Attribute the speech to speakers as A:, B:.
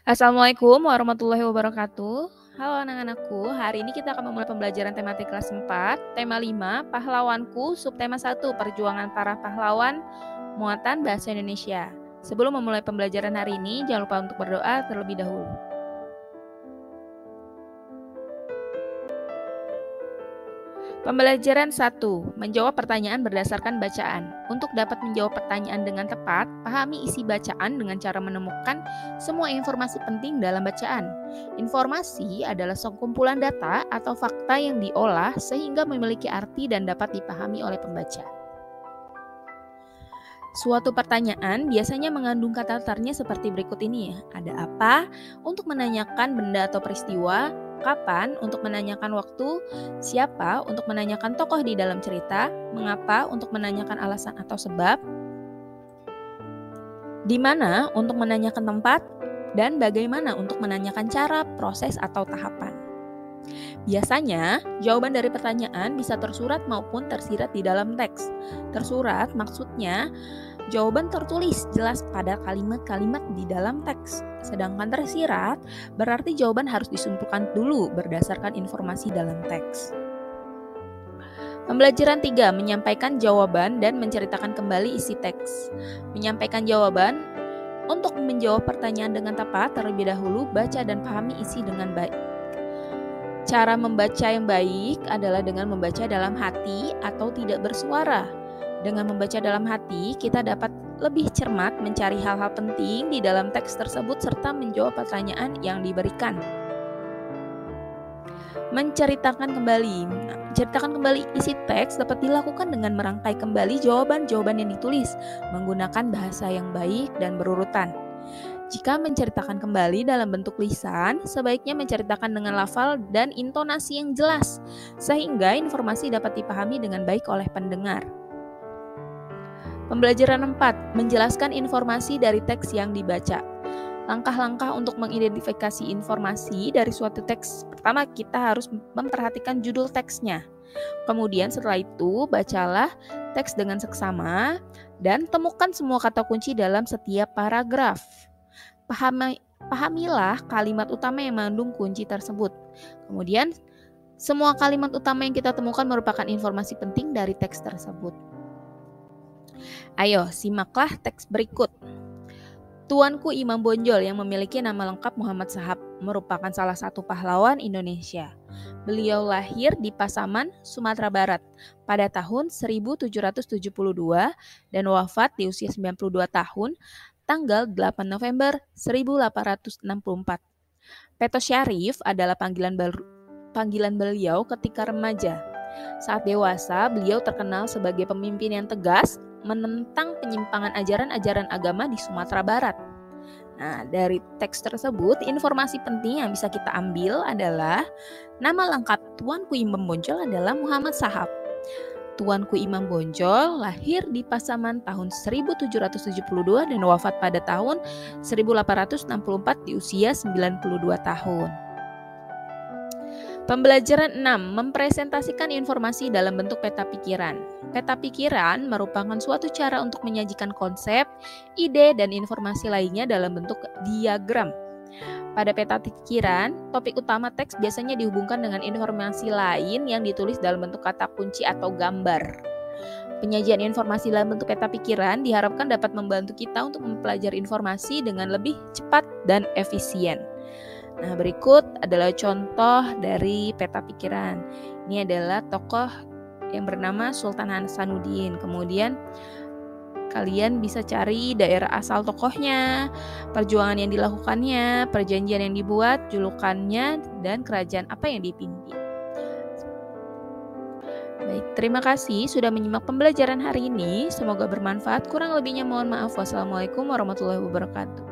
A: Assalamualaikum warahmatullahi wabarakatuh. Halo anak-anakku, hari ini kita akan memulai pembelajaran tematik kelas 4, tema 5, pahlawanku, subtema 1, perjuangan para pahlawan, muatan bahasa Indonesia. Sebelum memulai pembelajaran hari ini, jangan lupa untuk berdoa terlebih dahulu. Pembelajaran 1. Menjawab pertanyaan berdasarkan bacaan. Untuk dapat menjawab pertanyaan dengan tepat, pahami isi bacaan dengan cara menemukan semua informasi penting dalam bacaan. Informasi adalah sekumpulan data atau fakta yang diolah sehingga memiliki arti dan dapat dipahami oleh pembaca. Suatu pertanyaan biasanya mengandung kata latarnya seperti berikut ini ya. Ada apa? Untuk menanyakan benda atau peristiwa. Kapan? Untuk menanyakan waktu. Siapa? Untuk menanyakan tokoh di dalam cerita. Mengapa? Untuk menanyakan alasan atau sebab. Di mana? Untuk menanyakan tempat. Dan bagaimana? Untuk menanyakan cara, proses, atau tahapan. Biasanya, jawaban dari pertanyaan bisa tersurat maupun tersirat di dalam teks. Tersurat maksudnya jawaban tertulis jelas pada kalimat-kalimat di dalam teks. Sedangkan tersirat berarti jawaban harus disimpulkan dulu berdasarkan informasi dalam teks. Pembelajaran 3, menyampaikan jawaban dan menceritakan kembali isi teks. Menyampaikan jawaban, untuk menjawab pertanyaan dengan tepat, terlebih dahulu baca dan pahami isi dengan baik. Cara membaca yang baik adalah dengan membaca dalam hati atau tidak bersuara. Dengan membaca dalam hati, kita dapat lebih cermat mencari hal-hal penting di dalam teks tersebut serta menjawab pertanyaan yang diberikan. Menceritakan kembali isi teks dapat dilakukan dengan merangkai kembali jawaban-jawaban yang ditulis menggunakan bahasa yang baik dan berurutan. Jika menceritakan kembali dalam bentuk lisan, sebaiknya menceritakan dengan lafal dan intonasi yang jelas, sehingga informasi dapat dipahami dengan baik oleh pendengar. Pembelajaran 4, menjelaskan informasi dari teks yang dibaca. Langkah-langkah untuk mengidentifikasi informasi dari suatu teks. Pertama, kita harus memperhatikan judul teksnya. Kemudian setelah itu, bacalah teks dengan seksama dan temukan semua kata kunci dalam setiap paragraf. Pahamilah kalimat utama yang mengandung kunci tersebut. Kemudian, semua kalimat utama yang kita temukan merupakan informasi penting dari teks tersebut. Ayo, simaklah teks berikut. Tuanku Imam Bonjol yang memiliki nama lengkap Muhammad Shahab merupakan salah satu pahlawan Indonesia. Beliau lahir di Pasaman, Sumatera Barat pada tahun 1772 dan wafat di usia 92 tahun tanggal 8 November 1864. Peto Syarif adalah panggilan beliau ketika remaja. Saat dewasa, beliau terkenal sebagai pemimpin yang tegas menentang penyimpangan ajaran-ajaran agama di Sumatera Barat. Nah, dari teks tersebut, informasi penting yang bisa kita ambil adalah nama lengkap Tuanku Imam Bonjol adalah Muhammad Shahab. Tuanku Imam Bonjol lahir di Pasaman tahun 1772 dan wafat pada tahun 1864 di usia 92 tahun. Pembelajaran 6, mempresentasikan informasi dalam bentuk peta pikiran. Peta pikiran merupakan suatu cara untuk menyajikan konsep, ide, dan informasi lainnya dalam bentuk diagram. Pada peta pikiran, topik utama teks biasanya dihubungkan dengan informasi lain yang ditulis dalam bentuk kata kunci atau gambar. Penyajian informasi dalam bentuk peta pikiran diharapkan dapat membantu kita untuk mempelajari informasi dengan lebih cepat dan efisien. Nah, berikut adalah contoh dari peta pikiran. Ini adalah tokoh yang bernama Sultan Hasanuddin. Kemudian kalian bisa cari daerah asal tokohnya, perjuangan yang dilakukannya, perjanjian yang dibuat, julukannya, dan kerajaan apa yang dipimpin. Baik, terima kasih sudah menyimak pembelajaran hari ini. Semoga bermanfaat. Kurang lebihnya mohon maaf. Wassalamualaikum warahmatullahi wabarakatuh.